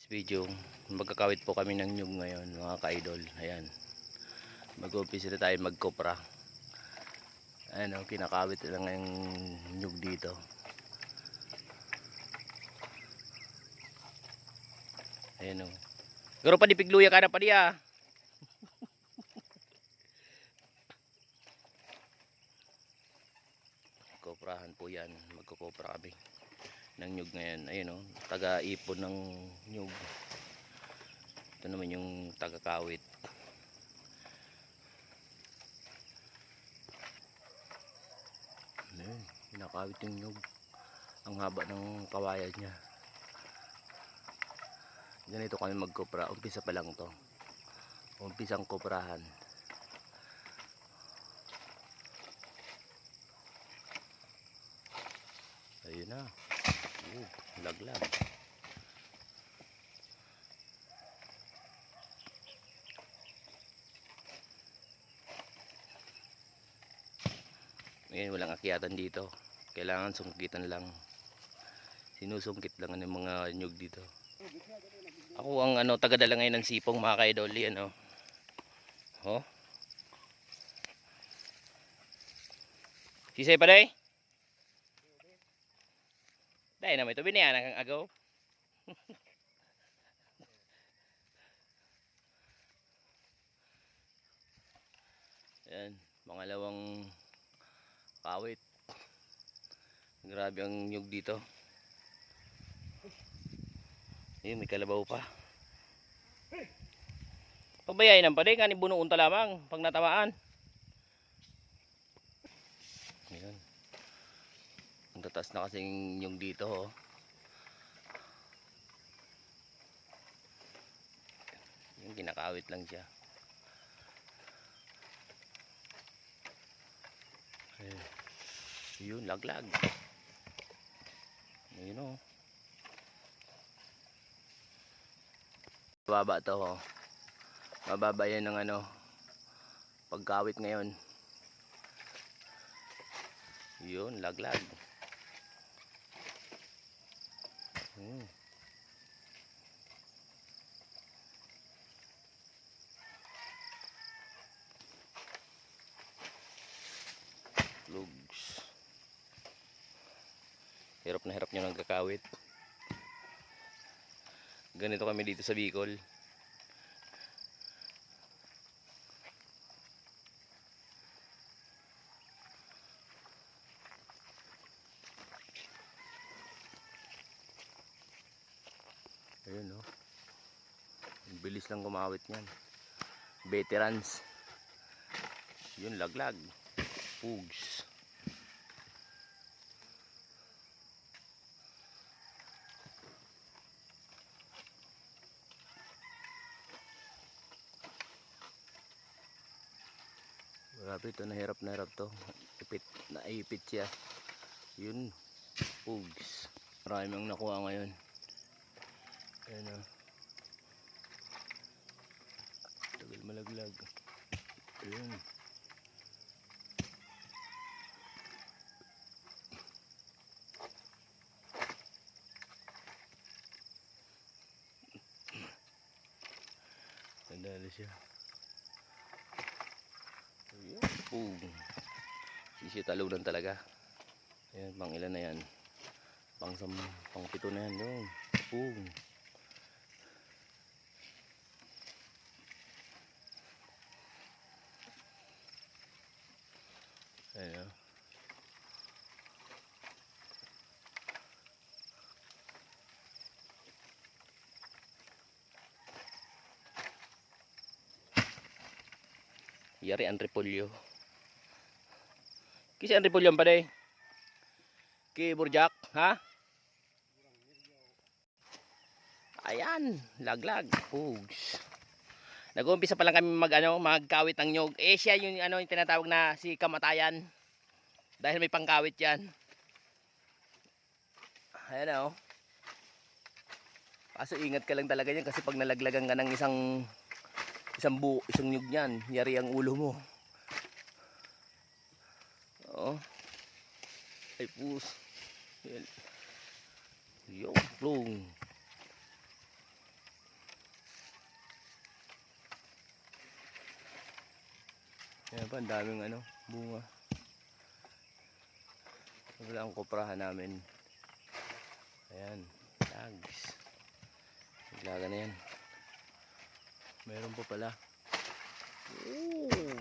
Video, magkakawit po kami ng nyug ngayon mga ka-idol. Ayan, mag-umpisa na tayo magkopra. Ayan o, kinakawit lang yung nyug dito. Ayan o, garo pa di pigluya ka na pa diya. Koprahan po yan, magkukopra kami ng nyug ngayon. Ayan o, taga-ipon ng nyug. Ito naman yung taga-kawit. Ayan, kinakawit yung nyug. Ang haba ng kawayan niya. Ganito kami magkopra. Umpisa pa lang to. Umpisang koprahan. Ayun na. Laglag. Ngayon walang akyatan dito. Kailangan sungkitan lang. Sinusungkit lang ng mga nyug dito. Ako ang tagadala ngayon ng sipong mga ka-idol. Yan oh. Sisay pa day? Dahil na may tubi niya ang agaw. Yan, pangalawang kawit. Grabe ang nyug dito. Ayun, may kalabaw pa. Pagbayain ng paday, kani bunuon ta lamang pag natamaan. Ayun. Ang tatas na kasing nyug dito oh. Yung kinakawit lang siya. Ayun. Yun, laglag. Ayun oh. Mababa to oh. Mababa yan ng pagkawit ngayon. Yun, laglag. Lugs. Hirap na hirap nyo nagkakawit. Ganito kami dito sa Bicol. Ayun oh. Bilis lang kumawit niyan. Veterans. Yun, laglag. Pugs. Grabe ito, nahirap to. Naipit siya. Yun, pugs. Marami ang nakuha ngayon. Ayan o. Tagal malaglag. Ayun. Tandali siya. Ayun. Pug. Sisitalunan talaga. Ayan, pang ilan na yan. Pang 7 na yan. Yung. Pug. Ayan o. Yari ang repolyo. Kisi ang repolyo pa day? Ki burjak, ha? Ayan, laglag. Pugs. Nag-uumpisa pa lang kami magkawit ng nyog. Eh siya yung yung tinatawag na si kamatayan. Dahil may pangkawit 'yan. Ayan oh. Kaso ingat ka lang talaga yan kasi pag nalaglagan ka ng isang nyug niyan, yari ang ulo mo. Oo. Ay pus. Yo, plung. Ayan pa, ang daming ano, bunga. Wala ang kuprahan namin. Ayan, tags. Naglaga na yan. Meron pa pala. Ooh.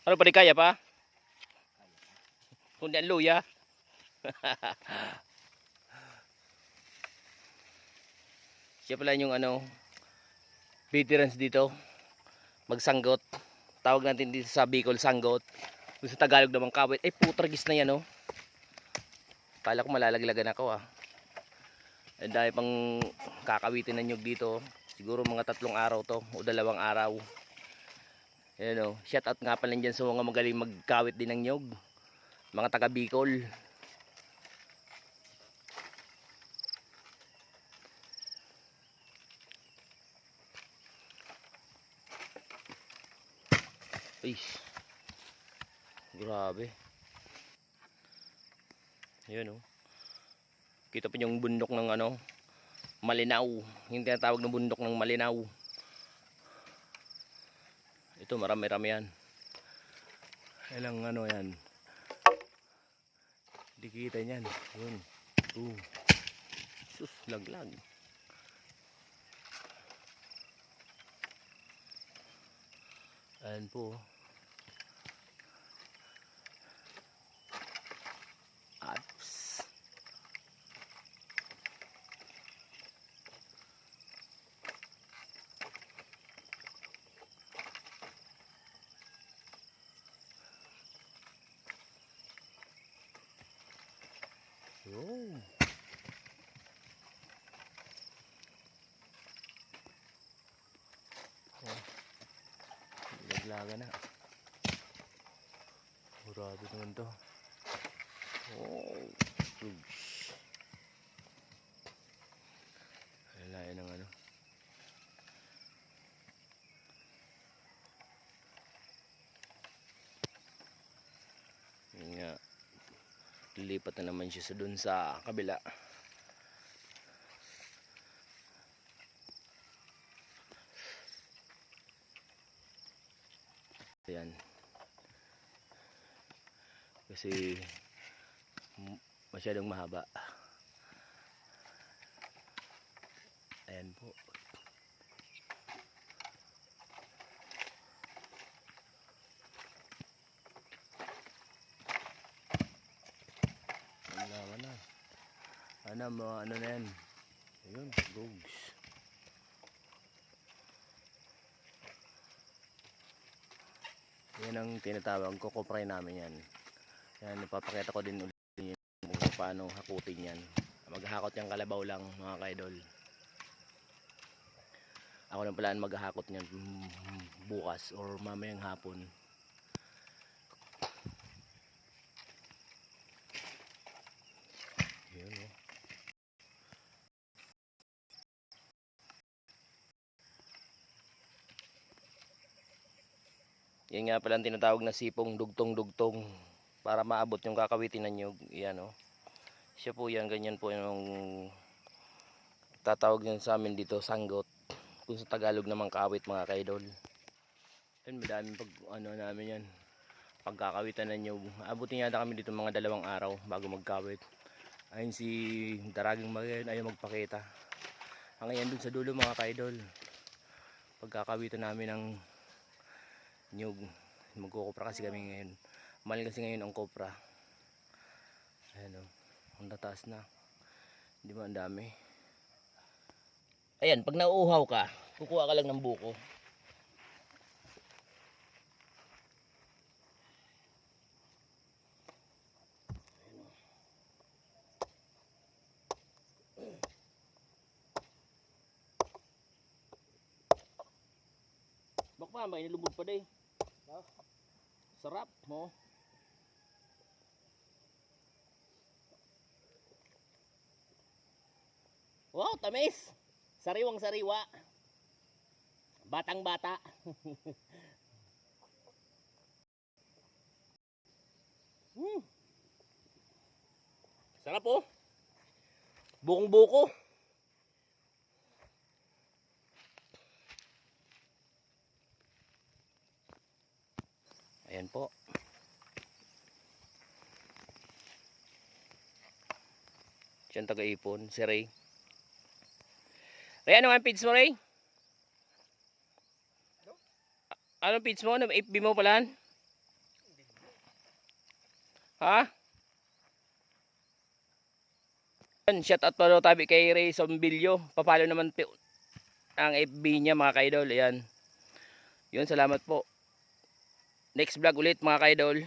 Ano pa di kaya pa? Kundi ang luya. Siya pala yung ano, veterans dito. Magsanggot. Tawag natin dito sa Bicol, sanggot. Kung sa Tagalog naman kawit. Ay putragis na yan oh. Kala ko malalaglagan ako ah. Eh, dahil pang kakawitin ng nyug dito. Siguro mga 3 araw to o 2 araw. Ayan o. Shout out nga pala dyan sa mga magaling magkawit din ng nyug. Mga taga Bicol. Ay. Grabe. Ayan o. Kita pa yung bundok ng ano, Malinaw. Yung tinatawag ng bundok ng Malinaw. Ito marami-rami yan. Ilang ano yan. Hindi kita yan. Yun. Sus, laglag. Ayan po. Ads. Yun. Oh. Laglaga na. Grabe naman to. Oh. Lain ng ano. Yun nga. Lilipat na naman siya sa dun sa kabila. Ayan. Kasi masyadong mahaba. Ayan po. Ano na yan. Ayun, rogues. Yan ang tinatawag ko, kopray namin yan. Yan, ipapakita ko din ulit kung paano hakutin yan. Maghahakot yung kalabaw lang mga kaidol. Ako lang pala maghahakot yan bukas or mamayang hapon. Yun o. Yan nga pala ang tinatawag na sipong dugtong-dugtong para maabot yung kakawitin ng nyug. Yan o. Siya po yan, ganyan po yung tatawag yan sa amin dito, sanggot. Kung sa Tagalog naman kawit mga kaidol. Yan, madaming pag ano namin yan. Pagkakawitan ng nyug. Abutin yata kami dito mga 2 araw bago magkawit. Ayun si Daraging Magayon ayaw magpakita. Ang ngayon dun sa dulo mga kaidol. Pagkakawitan namin ng nyug. Magkukopra kasi kami ngayon. Mahal kasi ngayon ang kopra. Ayan o. Ang tataas na. Di ba ang dami? Ayan, pag nauuhaw ka, kukuha ka lang ng buko. Bakma, may nilubog pa day. Sarap mo. Wow, tamis. Sariwang sariwa. Batang bata. Sarap oh. Bukong buko. Ayan po. Siyang taga-ipon, si Ray. Ray, ano nga ang page mo, Ray? Anong page mo? Anong FB mo pala? Ha? Shout out pa daw tabi kay Ray Sombilyo. Papalo naman ang FB niya mga kaidol. Ayan. Yun, salamat po. Next vlog ulit mga kaidol.